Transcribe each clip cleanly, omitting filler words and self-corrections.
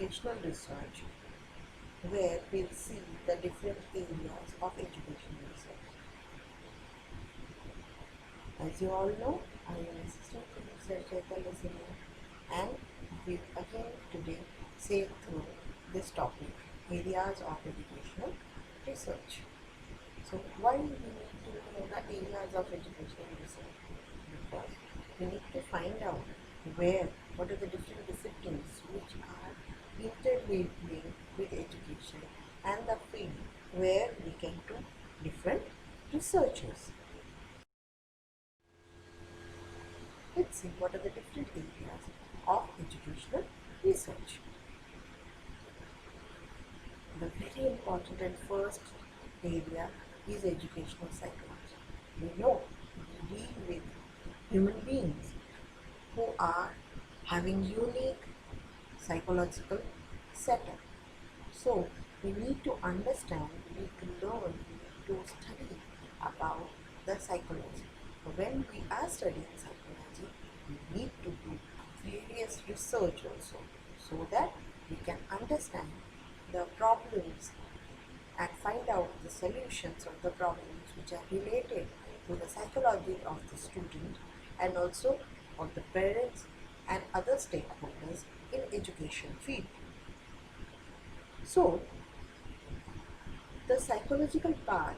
educational research, where we'll see the different areas of educational research. As you all know, I am Assistant Professor listening, and we again today say through this topic, areas of educational research. So why we need to know the areas of educational research? Because we need to find out what are the different disciplines which are interweaving with education and the field where we can do different researches. Let's see what are the different areas of educational research. The very important and first area is educational psychology. We know we deal with human beings who are having unique psychological setup. So we need to understand, we need to learn, we need to study about the psychology. When we are studying psychology, we need to do various research also, so that we can understand the problems and find out the solutions of the problems which are related to the psychology of the student and also of the parents and other stakeholders in education field. So the psychological part,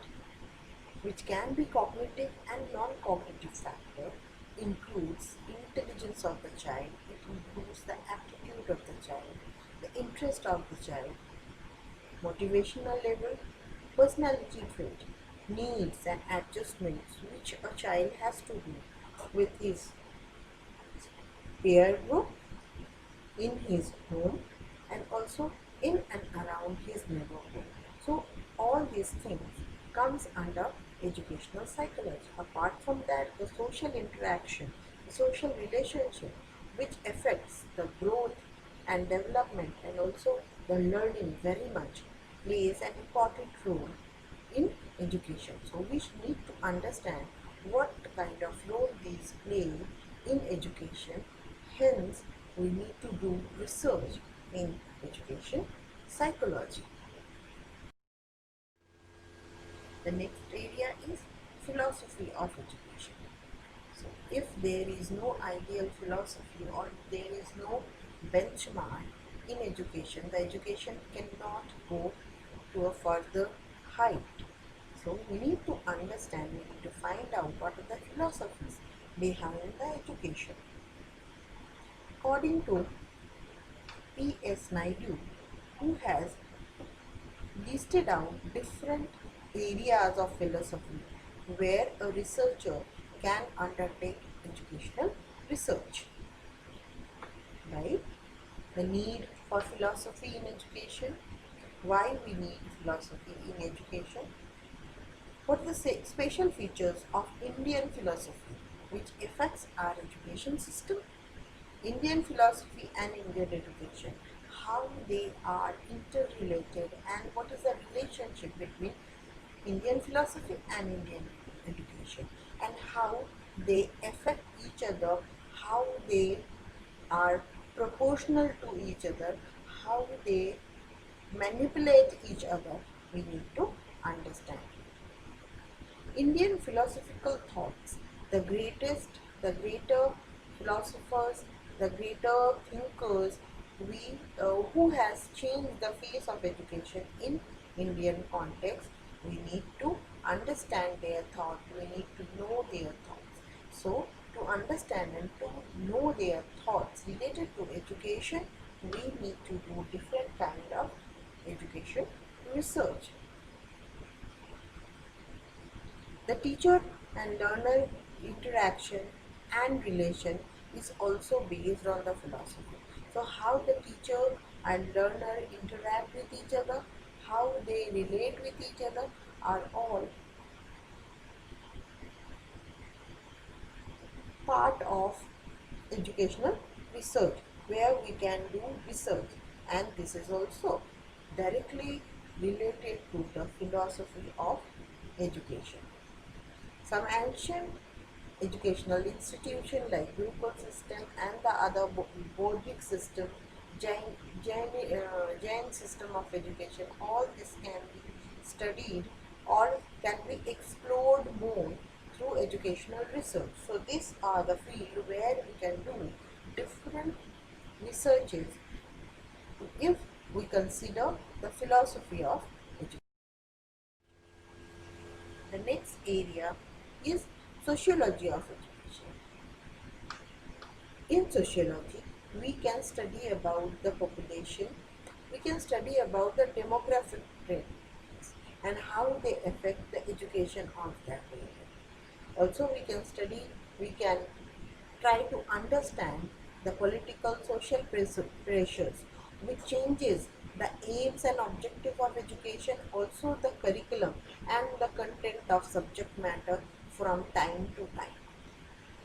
which can be cognitive and non-cognitive factor, includes intelligence of the child, it includes the aptitude of the child, the interest of the child, motivational level, personality trait, needs and adjustments which a child has to do with his peer group, in his home, and also in and around his neighborhood. So all these things comes under educational psychology. Apart from that, the social interaction, the social relationship which affects the growth and development and also the learning very much plays an important role in education. So we need to understand what kind of role these play in education. Hence, we need to do research in education psychology. The next area is philosophy of education. So if there is no ideal philosophy or there is no benchmark in education, the education cannot go to a further height. So we need to understand, we need to find out what are the philosophies behind the education. According to P.S. Naidu, who has listed out different areas of philosophy where a researcher can undertake educational research. Right? The need for philosophy in education, why we need philosophy in education, what are the special features of Indian philosophy which affects our education system, Indian philosophy and Indian education, how they are interrelated and what is the relationship between Indian philosophy and Indian education and how they affect each other, how they are proportional to each other, how they manipulate each other, we need to understand. Indian philosophical thoughts, the greater philosophers, the greater thinkers, who has changed the face of education in Indian context, we need to understand their thought, we need to know their thoughts. So, to understand and to know their thoughts related to education, we need to do different kind of education research. The teacher and learner interaction and relation is also based on the philosophy. So how the teacher and learner interact with each other, how they relate with each other are all part of educational research where we can do research, and this is also directly related to the philosophy of education. Some ancient educational institutions like Gurukul system and the other boarding system Jain system of education, all this can be studied or can be explored more through educational research. So these are the field where we can do different researches if we consider the philosophy of education. The next area is sociology of education. In sociology, we can study about the population, we can study about the demographic trends and how they affect the education of that area. Also, we can try to understand the political social pressures which changes the aims and objective of education, also the curriculum and the content of subject matter from time to time.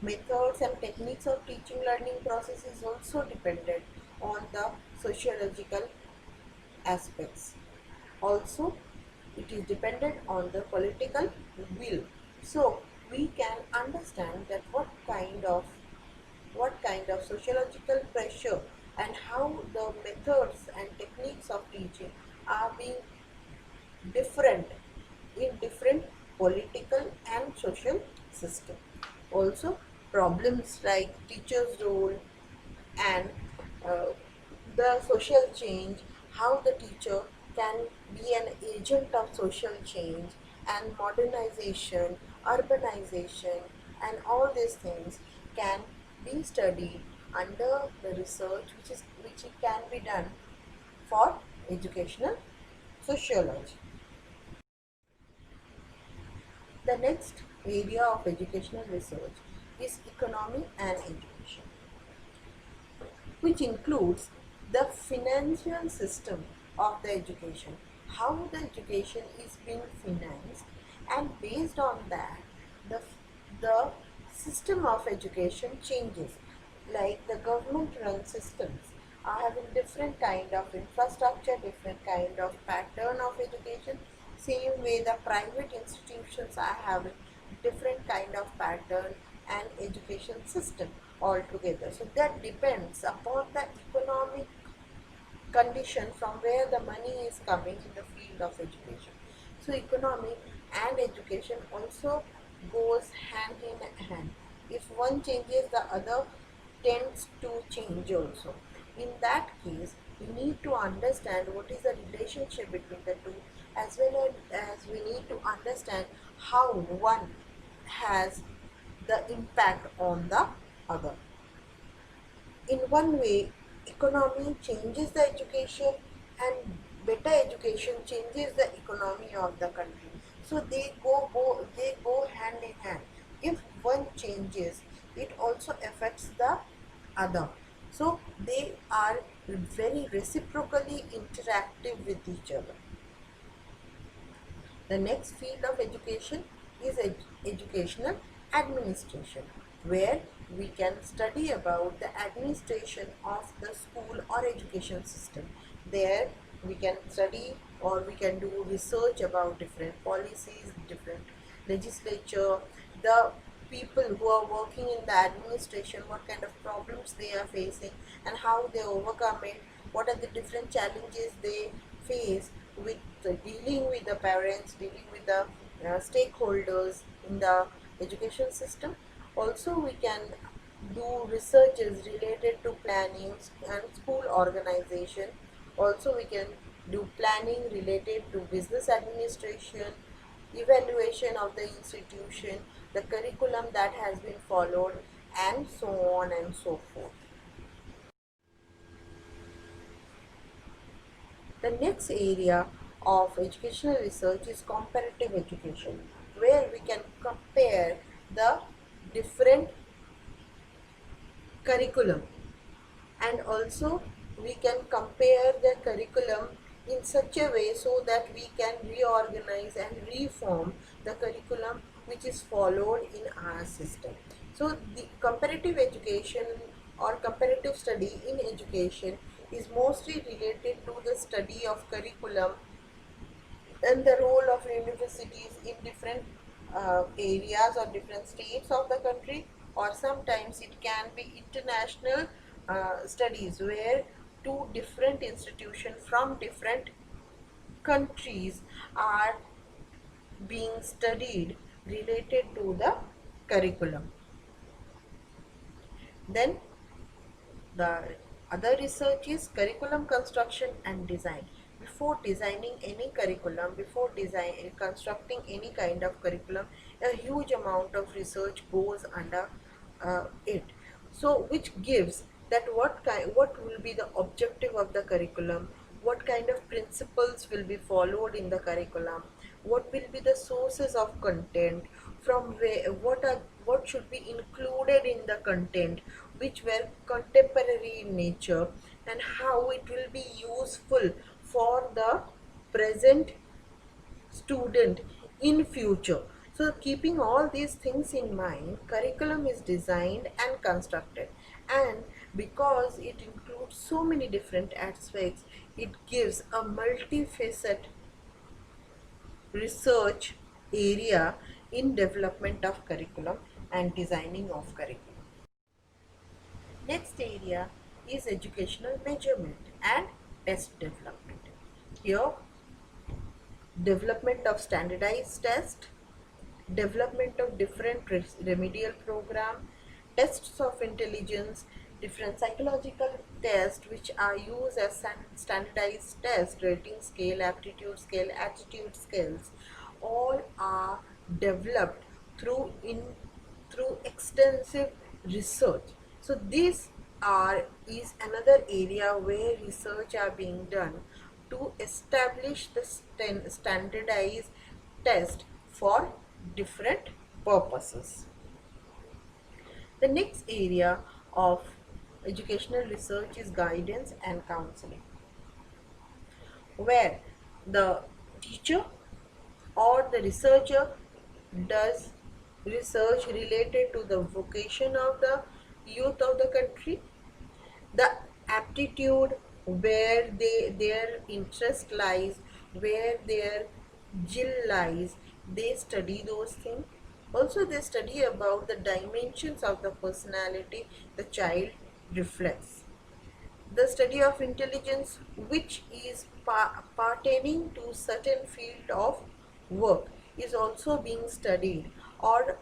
Methods and techniques of teaching learning process is also dependent on the sociological aspects. Also, it is dependent on the political will. So we can understand that what kind of sociological pressure and how the methods and techniques of teaching are being different in different political and social system. Also, problems like teacher's role and uh, the social change, how the teacher can be an agent of social change and modernization, urbanization, and all these things can be studied under the research which it can be done for educational sociology. The next area of educational research is economy and education, which includes the financial system of the education, how the education is being financed, and based on that, the system of education changes. Like the government run systems are having different kind of infrastructure, different kind of pattern of education. Same way the private institutions are having different kind of pattern and education system altogether. So that depends upon the economic condition from where the money is coming in the field of education. So economy and education also goes hand in hand. If one changes, the other tends to change also. In that case, we need to understand what is the relationship between the two, as well as we need to understand how one has the impact on the other. In one way, economy changes the education and better education changes the economy of the country. So they go hand in hand. If one changes, it also affects the other. So they are very reciprocally interactive with each other. The next field of education is educational administration, where we can study about the administration of the school or education system. There we can study or we can do research about different policies, different legislature, the people who are working in the administration, what kind of problems they are facing and how they overcome it, what are the different challenges they face with dealing with the parents, dealing with the stakeholders in the education system. Also, we can do researches related to planning and school organization. Also, we can do planning related to business administration, evaluation of the institution, the curriculum that has been followed, and so on and so forth. The next area of educational research is comparative education, where we can compare the different curriculum, and also we can compare the curriculum in such a way so that we can reorganize and reform the curriculum which is followed in our system. So the comparative education or comparative study in education is mostly related to the study of curriculum and the role of universities in different areas or different states of the country, or sometimes it can be international studies where two different institutions from different countries are being studied related to the curriculum. Then the other research is curriculum construction and design. Before designing any curriculum, before constructing any kind of curriculum, a huge amount of research goes under it. So, which gives that what will be the objective of the curriculum, what kind of principles will be followed in the curriculum, what will be the sources of content, from where what should be included in the content, which were contemporary in nature, and how it will be useful for the present student in future. So keeping all these things in mind, curriculum is designed and constructed, and because it includes so many different aspects, it gives a multifaceted research area in development of curriculum and designing of curriculum. Next area is educational measurement and test development. Here, development of standardized test, development of different remedial program, tests of intelligence, different psychological tests which are used as standardized tests, rating scale, aptitude scale, attitude scales, all are developed through extensive research. So this is another area where research are being done to establish the standardized test for different purposes. The next area of educational research is guidance and counseling, where the teacher or the researcher does research related to the vocation of the youth of the country, the aptitude, where their interest lies, where their jill lies, they study those things. Also they study about the dimensions of the personality the child reflects. The study of intelligence, which is pertaining to certain field of work, is also being studied or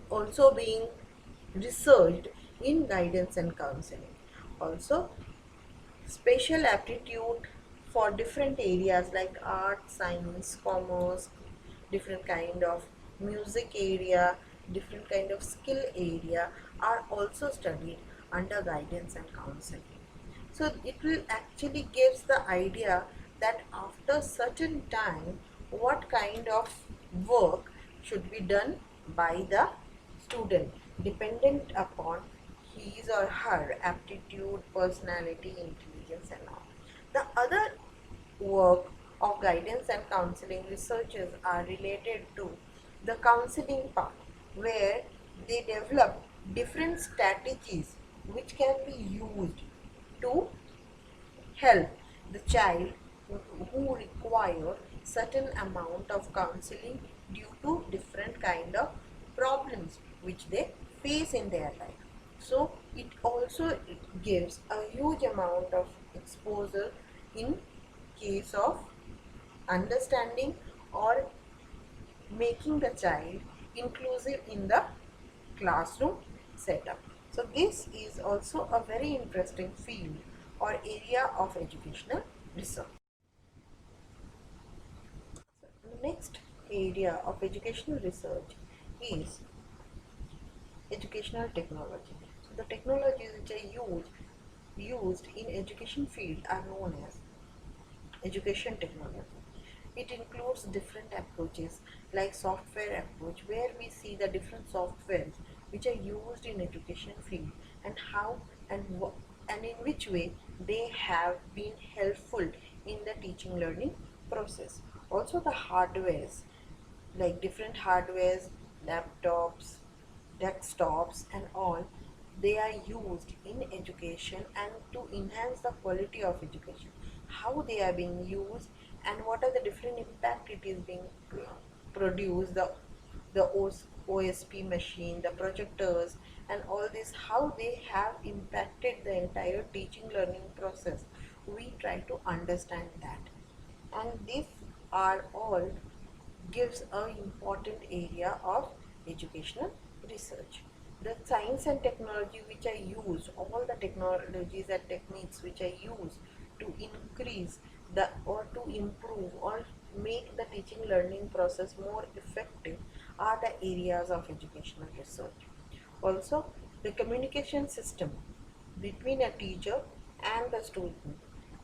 also being researched in guidance and counseling. Also, special aptitude for different areas like art, science, commerce, different kind of music area, different kind of skill area are also studied under guidance and counseling. So it will actually gives the idea that after certain time what kind of work should be done by the student dependent upon his or her aptitude, personality, intelligence and all. The other work of guidance and counseling researchers are related to the counseling part, where they develop different strategies which can be used to help the child who require certain amount of counseling due to different kind of problems which they face in their life. So it also gives a huge amount of exposure in case of understanding or making the child inclusive in the classroom setup. So this is also a very interesting field or area of educational research. The next area of educational research is educational technology. So the technologies which are used in education field are known as education technology. It includes different approaches like software approach, where we see the different softwares which are used in education field and how and in which way they have been helpful in the teaching learning process. Also the hardwares, like different hardwares, laptops, desktops and all, they are used in education and to enhance the quality of education. How they are being used and what are the different impact it is being produced, the OSP machine, the projectors, and all this, how they have impacted the entire teaching learning process. We try to understand that, and these are all gives a important area of educational research. The science and technology which I use, all the technologies and techniques which I use to increase the or to improve or make the teaching learning process more effective are the areas of educational research. Also, the communication system between a teacher and the student,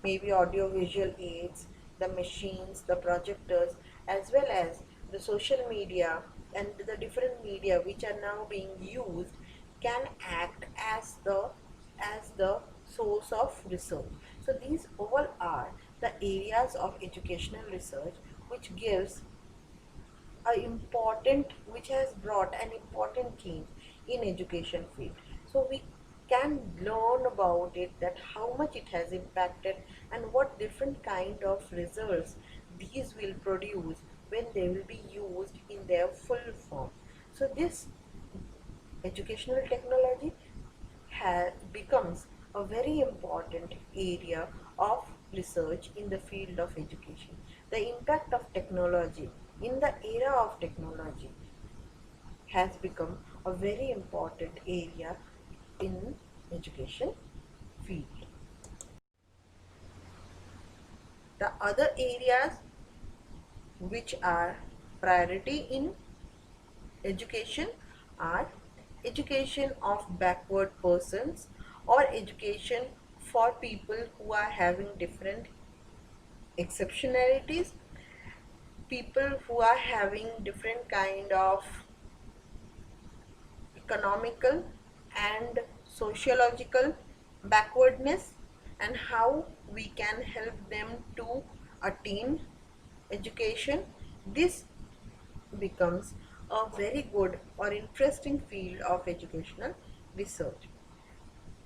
maybe audio visual aids, the machines, the projectors, as well as the social media and the different media which are now being used, can act as the source of research. So these all are the areas of educational research which gives a important which has brought an important change in education field. So we can learn about it, that how much it has impacted and what different kind of results these will produce when they will be used in their full form. So this educational technology becomes a very important area of research in the field of education. The impact of technology in the era of technology has become a very important area in education field. The other areas which are priority in education are education of backward persons or education for people who are having different exceptionalities, people who are having different kind of economical and sociological backwardness, and how we can help them to attain education. This becomes a very good or interesting field of educational research.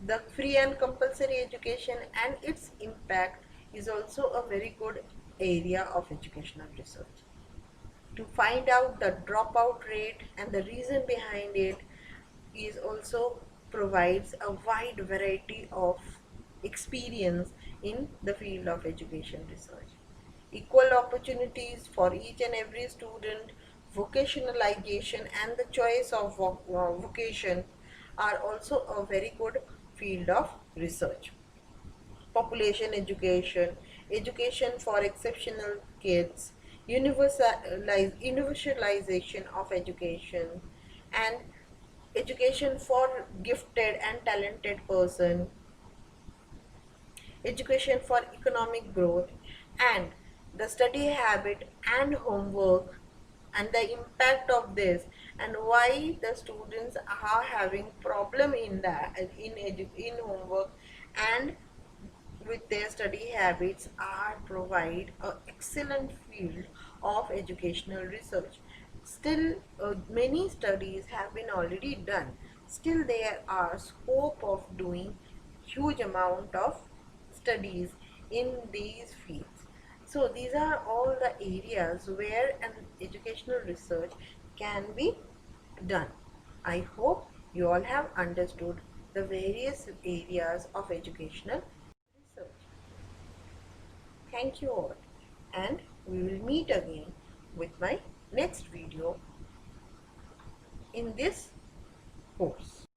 The free and compulsory education and its impact is also a very good area of educational research. To find out the dropout rate and the reason behind it is also provides a wide variety of experience in the field of education research. Equal opportunities for each and every student, vocationalization and the choice of vocation are also a very good field of research. Population education, education for exceptional kids, universalization of education, and education for gifted and talented person, education for economic growth, and the study habit and homework and the impact of this, and why the students are having problem in that in homework and with their study habits are provide an excellent field of educational research. Still, many studies have been already done. Still, there are scope of doing huge amount of studies in these fields. So these are all the areas where an educational research can be done. I hope you all have understood the various areas of educational research. Thank you all, and we will meet again with my next video in this course.